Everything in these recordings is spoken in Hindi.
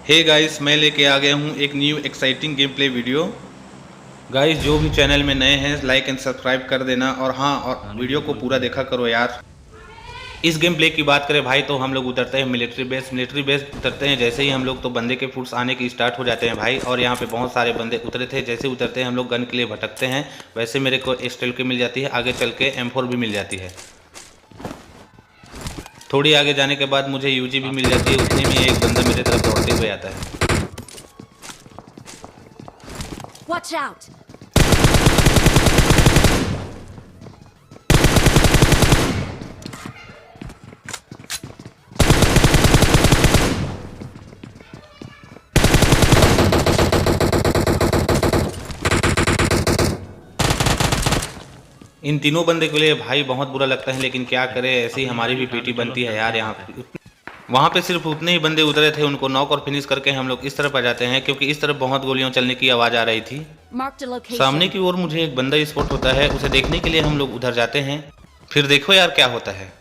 हे गाइस, मैं लेके आ गया हूँ एक new exciting game play video. Guys, जो भी चैनल में नए हैं लाइक एंड सब्सक्राइब कर देना और हाँ, और वीडियो को पूरा देखा करो यार। इस गेम प्ले की बात करें भाई तो हम लोग उतरते हैं मिलिट्री बेस उतरते हैं। जैसे ही हम लोग तो बंदे के फुट्स आने की स्टार्ट हो जाते हैं भाई। और यहाँ पे बहुत सारे बंदे उतरे थे। जैसे उतरते हैं हम लोग गन के लिए भटकते हैं। वैसे मेरे को STLK मिल जाती है, आगे चल के M4 भी मिल जाती है। थोड़ी आगे जाने के बाद मुझे UG भी मिल जाती है। उतने में एक बंदा मेरे तरफ दौड़ते हुए आता है। Watch out! इन तीनों बंदे के लिए भाई बहुत बुरा लगता है, लेकिन क्या करें, ऐसी ही हमारी भी पीटी बनती है यार। यहाँ पे वहाँ पे सिर्फ उतने ही बंदे उतरे थे, उनको नॉक और फिनिश करके हम लोग इस तरफ आ जाते हैं, क्योंकि इस तरफ बहुत गोलियों चलने की आवाज़ आ रही थी। सामने की ओर मुझे एक बंदा स्पॉट होता है, उसे देखने के लिए हम लोग उधर जाते हैं। फिर देखो यार क्या होता है।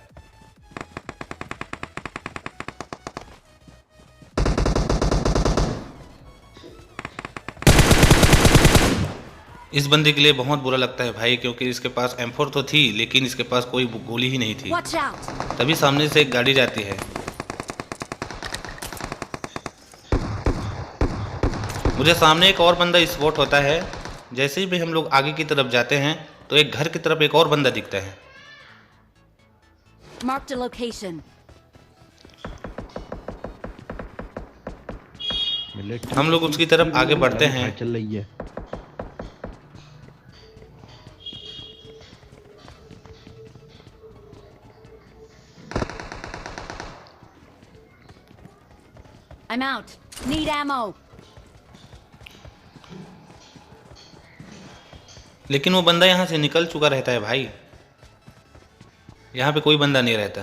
इस बंदे के लिए बहुत बुरा लगता है भाई, क्योंकि इसके पास M4 तो थी, लेकिन इसके पास कोई गोली ही नहीं थी। तभी सामने से एक गाड़ी जाती है। मुझे सामने एक और बंदा स्पॉट होता है। जैसे ही भी हम लोग आगे की तरफ जाते हैं तो एक घर की तरफ एक और बंदा दिखता है। Marked a location. हम लोग उसकी तरफ आगे बढ़ते हैं। चल रही है। I'm out. Need ammo. लेकिन वो बंदा यहाँ से निकल चुका रहता है भाई। यहाँ पे कोई बंदा नहीं रहता।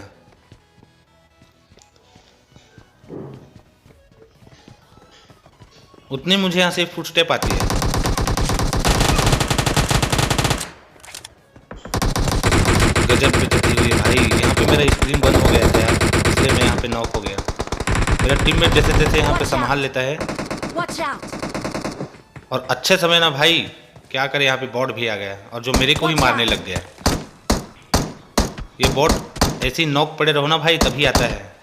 उतने मुझे यहाँ से फुटस्टेप आती है। गजब बेइज्जती हुई भाई। यहाँ पे मेरा स्क्रीन बंद हो गया था यार, इसलिए मैं यहाँ पे नॉक हो गया। मेरा टीममेट जैसे तैसे यहाँ पे संभाल लेता है। और अच्छे समय ना भाई, क्या करे, यहाँ पे बॉट भी आ गया और जो मेरे को ही मारने लग गया। ये बॉट ऐसे ही नॉक पड़े रहो ना भाई, तभी आता है,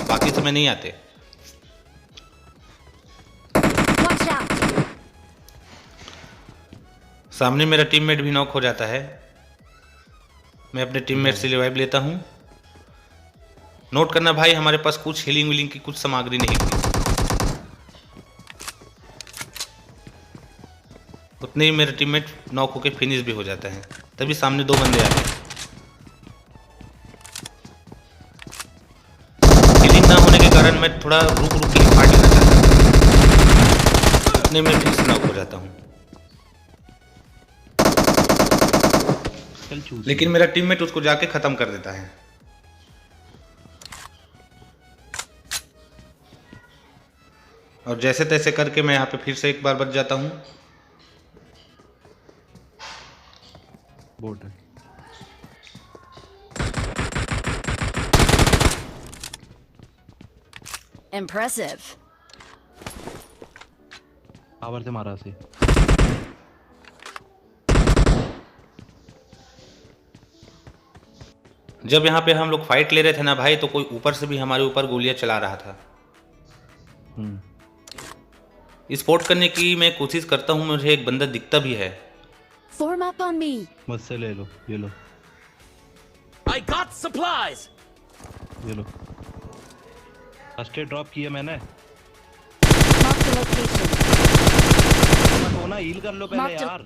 बाकी समय नहीं आते। सामने मेरा टीममेट भी नॉक हो जाता है। मैं अपने टीममेट से रिवाइव लेता हूँ। नोट करना भाई, हमारे पास कुछ हीलिंग विलिंग की कुछ सामग्री नहीं थी। उतने ही मेरा टीममेट नॉक होकर फिनिश भी हो जाता है। तभी सामने दो बंदे आते हैं। हीलिंग ना होने के कारण मैं थोड़ा रुक के फाइट लेना चाहता हूँ। उतने में फिर से नॉक हो जाता हूँ। लेकिन मेरा टीममेट उसको जाके खत्म कर देता है। और जैसे तैसे करके मैं यहाँ पे फिर से एक बार बच जाता हूँ। बोट है। Impressive. पावर से मारा से। जब यहाँ पे हम लोग फाइट ले रहे थे ना भाई, तो कोई ऊपर से भी हमारे ऊपर गोलियां चला रहा था। स्पॉट करने की मैं कोशिश करता हूँ, मुझे एक बंदा दिखता भी है। Form up on me. मुझसे ले लो, ये लो। I got supplies. ये लो। फर्स्ट एड ड्रॉप किया मैंने। Marked a location. तो ना हील कर लो पहले यार।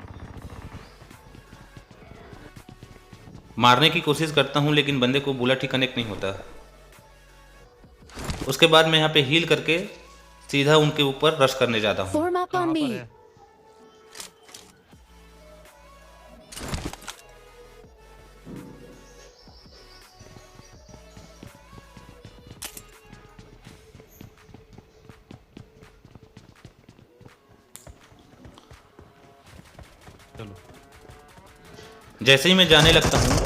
मारने की कोशिश करता हूँ, लेकिन बंदे को बुलेट ही कनेक्ट नहीं होता। उसके बाद मैं यहाँ पे हील करके सीधा उनके ऊपर रश करने जाता हूँ। Form up on me. चलो। जैसे ही मैं जाने लगता हूँ,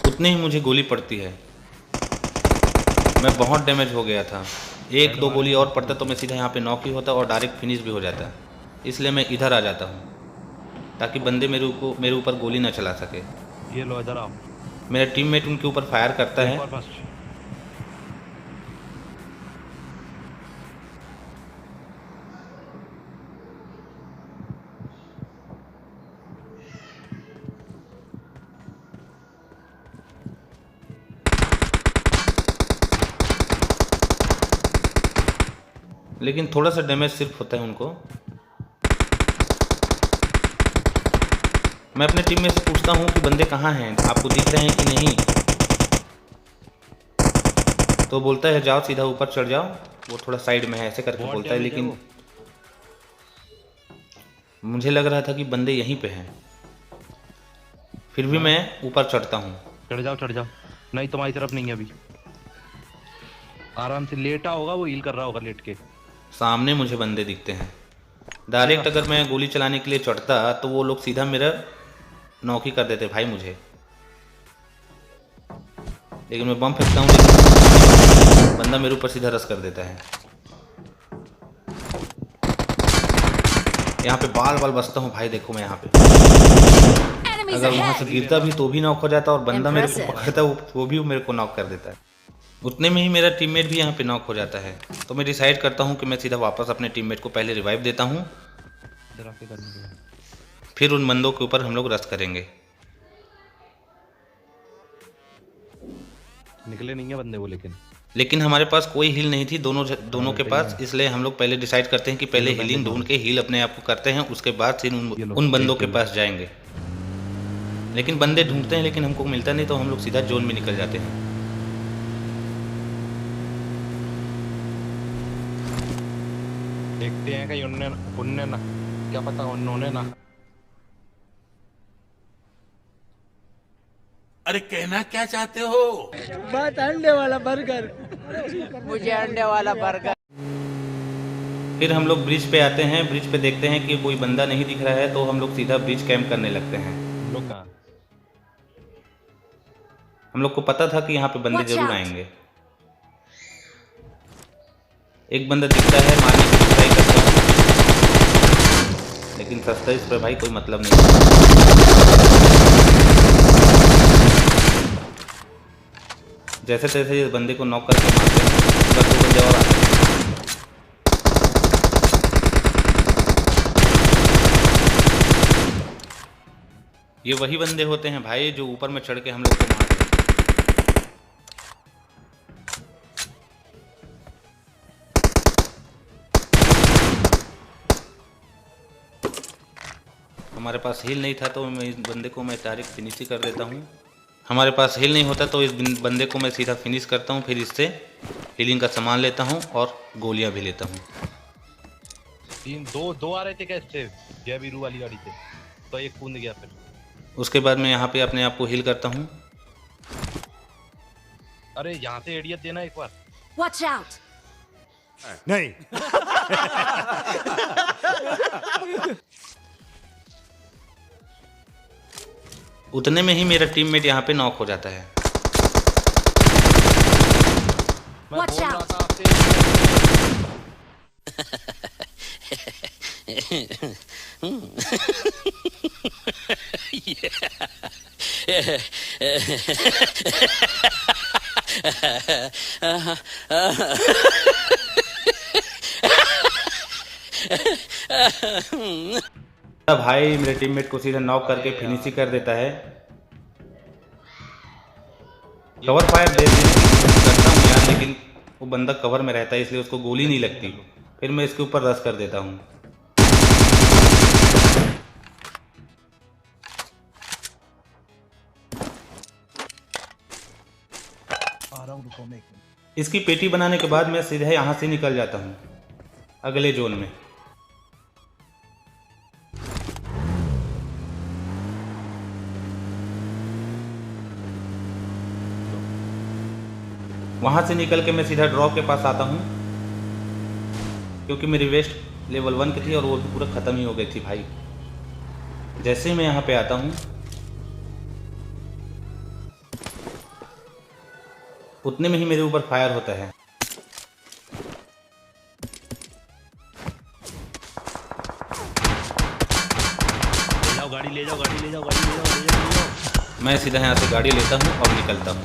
उतने ही मुझे गोली पड़ती है। मैं बहुत डैमेज हो गया था। एक दो गोली और पड़ता तो मैं सीधा यहाँ पे नॉक ही होता और डायरेक्ट फिनिश भी हो जाता। इसलिए मैं इधर आ जाता हूँ ताकि बंदे मेरे ऊपर गोली ना चला सके। ये लो इधर आओ। मेरा टीममेट उनके ऊपर फायर करता है। एक और फर्स्ट। लेकिन थोड़ा सा डैमेज सिर्फ होता है उनको। मैं अपने टीम में से पूछता हूँ कि बंदे कहाँ हैं, आपको दिख रहे हैं कि नहीं। तो बोलता है जाओ सीधा ऊपर चढ़ जाओ, वो थोड़ा साइड में है, ऐसे करके बहुत बोलता है। damage है लेकिन वो। मुझे लग रहा था कि बंदे यहीं पे हैं, फिर भी मैं ऊपर चढ़ता हूँ। चढ़ जाओ चढ़ जाओ। नहीं तुम्हारी तरफ नहीं है अभी। आराम से लेटा होगा, वो हील कर रहा होगा लेट के। सामने मुझे बंदे दिखते हैं। डायरेक्ट अगर मैं गोली चलाने के लिए चढ़ता तो वो लोग सीधा मेरा नॉक ही कर देते भाई मुझे। लेकिन मैं बम फेंकता हूँ, लेकिन बंदा मेरे ऊपर सीधा रस कर देता है। यहाँ पे बाल बाल बसता हूँ भाई, देखो मैं यहाँ पे Enemies अगर वहां से ahead! गिरता भी तो भी नॉक हो जाता, और बंदा मेरे को Impressive. पकड़ता वो भी मेरे को नॉक कर देता है। उतने में ही मेरा टीममेट भी यहाँ पे नॉक हो जाता है। तो मैं डिसाइड करता हूँ कि मैं सीधा वापस अपने टीममेट को पहले रिवाइव देता हूँ, इधर आके करने के लिए। फिर उन बंदों के ऊपर हम लोग रश करेंगे। निकले नहीं है बंदे वो, लेकिन हमारे पास कोई हील नहीं थी दोनों के पास, इसलिए हम लोग पहले डिसाइड करते हैं कि पहले हीलिंग ढूंढ के हील अपने आप को करते हैं, उसके बाद फिर उन बंदों के पास जाएंगे। लेकिन बंदे ढूंढते हैं लेकिन हमको मिलता नहीं, तो हम लोग सीधा जोन में निकल जाते हैं। देखते हैं कहीं उनने ना, क्या पता उन्होंने ना। अरे कहना क्या चाहते हो? बस अंडे वाला बर्गर। मुझे अंडे वाला बर्गर। फिर हम लोग ब्रिज पे आते हैं। ब्रिज पे देखते हैं कि कोई बंदा नहीं दिख रहा है, तो हम लोग सीधा ब्रिज कैंप करने लगते हैं। लोग कहाँ? हम लोग को पता था कि यहाँ पे बंदे Watch जरूर out. आएंगे। एक बंदा दिखता है, मारने की ट्राई करता हूँ, लेकिन सस्ता इस पर भाई कोई मतलब नहीं। जैसे तैसे इस बंदे को नॉक करके मारते हैं, बस दो बंदे और आते हैं। ये वही बंदे होते हैं भाई जो ऊपर में चढ़ के हम लोग को मारते हैं। हमारे पास हील नहीं था तो मैं इस बंदे को मैं डायरेक्ट फिनिश ही कर देता हूँ। हमारे पास हील नहीं होता तो इस बंदे को मैं सीधा फिनिश करता हूँ, फिर इससे हीलिंग का सामान लेता हूँ और गोलियां भी लेता हूँ। दो आ रहे थे क्या इससे, जय वीरू वाली गाड़ी से, तो एक कूद गया। फिर उसके बाद मैं यहाँ पे अपने आप को हील करता हूँ। अरे यहाँ से एडियत देना एक बार। Watch out! नहीं। उतने में ही मेरा टीममेट यहाँ पे नॉक हो जाता है। मैं Watch बोल रहा out. था आपसे। भाई मेरे टीममेट को सीधा नॉक करके फिनिश ही कर देता है। कवर फायर दे देने की कोशिश करता हूँ यार, लेकिन वो बंदा कवर में रहता है इसलिए उसको गोली नहीं लगती। फिर मैं इसके ऊपर रश कर देता हूँ। इसकी पेटी बनाने के बाद मैं सीधे यहाँ से निकल जाता हूँ अगले जोन में। वहाँ से निकल के मैं सीधा ड्रॉप के पास आता हूँ, क्योंकि मेरी वेस्ट लेवल 1 की थी और वो भी पूरा ख़त्म ही हो गई थी भाई। जैसे ही मैं यहाँ पे आता हूँ, उतने में ही मेरे ऊपर फायर होता है। ले जाओ गाड़ी, ले जाओ गाड़ी, ले जाओ गाड़ी, ले जाओ, ले जाओ, ले जाओ। मैं सीधा यहाँ से गाड़ी लेता हूँ और निकलता हूँ।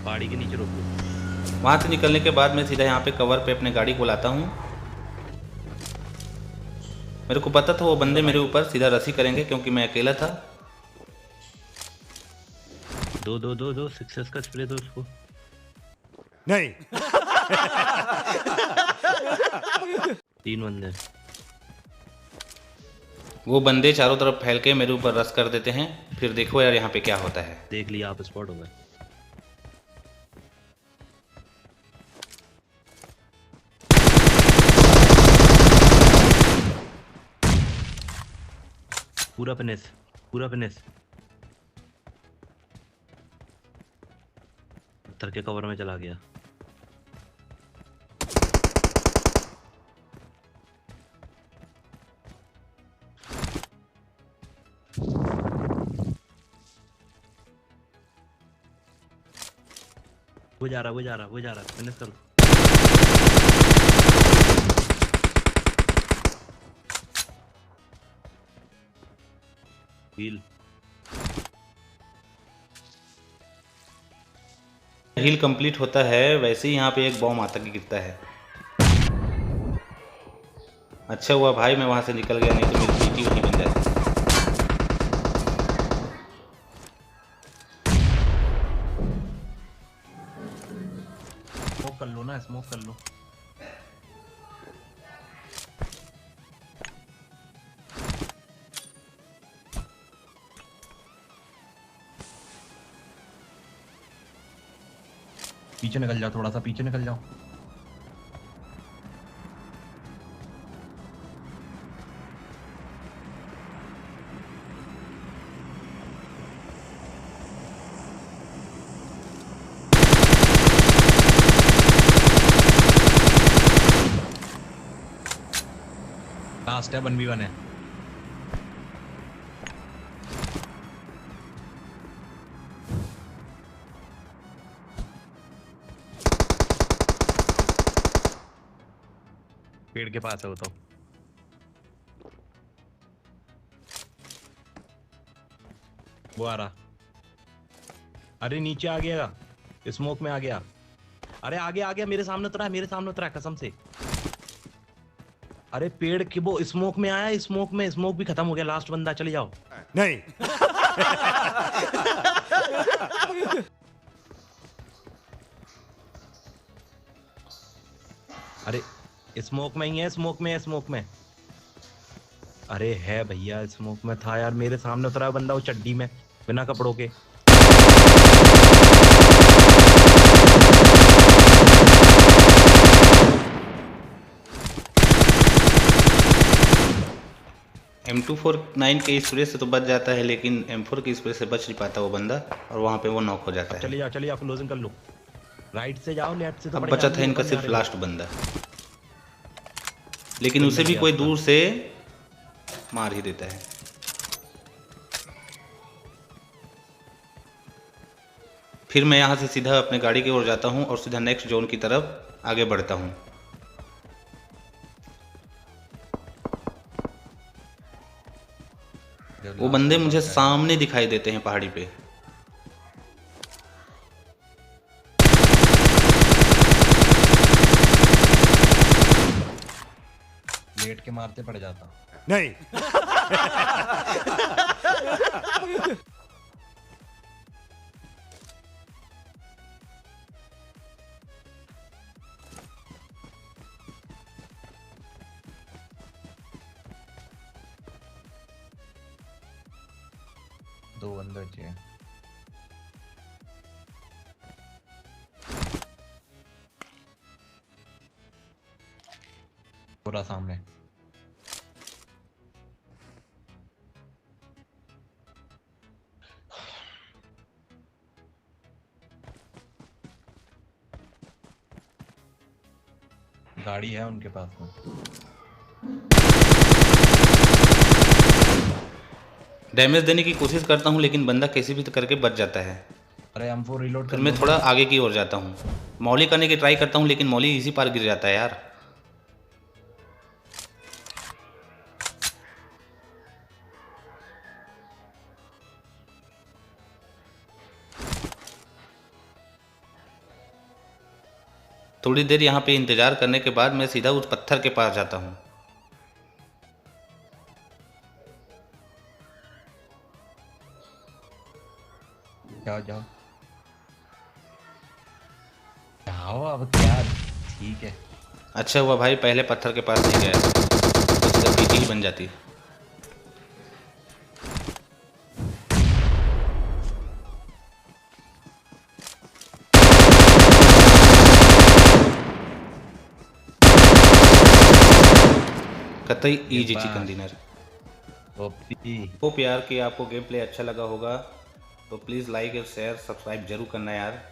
पहाड़ी के नीचे रोको। वहाँ से निकलने के बाद मैं सीधा यहाँ पे कवर पे अपने गाड़ी को लाता हूँ। मेरे को पता था वो बंदे मेरे ऊपर सीधा रसी करेंगे क्योंकि मैं अकेला था। दो सक्सेस का स्प्रे दो उसको। नहीं। 3 बंदे। वो बंदे चारों तरफ फैल के मेरे ऊपर रस कर देते हैं। फिर देखो यार यहाँ पे क्या होता है। देख लिया, आप स्पॉट हो गए। पूरा फिनिश, पूरा फिनिश। पत्थर के कवर में चला गया। वो जा रहा, फिनिश कर लो। हील कंप्लीट होता है वैसे ही यहाँ पे एक बॉम्ब आता के गिरता है। अच्छा हुआ भाई मैं वहाँ से निकल गया, नहीं तो मेरी पीटी वहीं बन जाती। स्मोक कर लो ना, स्मोक कर लो। पीछे निकल जाओ, थोड़ा सा पीछे निकल जाओ। लास्ट है, 1v1 है। पेड़ के पास है वो तो। वो आ रहा। अरे नीचे आ गया, स्मोक में आ गया। अरे आ गया, मेरे सामने उतरा है कसम से। अरे पेड़ की वो स्मोक में आया, स्मोक भी खत्म हो गया। लास्ट बंदा, चले जाओ। नहीं। अरे स्मोक में ही है, स्मोक में। अरे है भैया, स्मोक में था यार। मेरे सामने उतरा बंदा, वो चड्डी में बिना कपड़ों के। M249 के स्प्रे से तो बच जाता है, लेकिन M4 के स्प्रे से बच नहीं पाता वो बंदा, और वहाँ पे वो नॉक हो जाता है। चलिए जाओ, क्लोजिंग कर लो। राइट से जाओ, लेफ्ट से तो अब बचा था इनका सिर्फ लास्ट बंदा, लेकिन उसे भी कोई दूर से मार ही देता है। फिर मैं यहाँ से सीधा अपने गाड़ी की ओर जाता हूँ और सीधा नेक्स्ट जोन की तरफ आगे बढ़ता हूँ। वो बंदे मुझे सामने दिखाई देते हैं पहाड़ी पे। लेट के मारते पड़ जाता। नहीं। दो बंदे बचे हैं। पूरा सामने। गाड़ी है उनके पास में। डैमेज देने की कोशिश करता हूँ लेकिन बंदा कैसे भी करके बच जाता है। अरे M4 रिलोड फिर कर मैं दो। थोड़ा आगे की ओर जाता हूँ, मौली करने की ट्राई करता हूँ लेकिन मौली इसी पार गिर जाता है यार। थोड़ी देर यहाँ पे इंतज़ार करने के बाद मैं सीधा उस पत्थर के पास जाता हूँ। जाओ जाओ जाओ, अब क्या, ठीक है। अच्छा हुआ भाई पहले पत्थर के पास नहीं गया, तो सीधा पीटी ही बन जाती। कतई easy chicken dinner. OP. Hope यार कि आपको गेम प्ले अच्छा लगा होगा, तो प्लीज़ लाइक और शेयर सब्सक्राइब जरूर करना यार।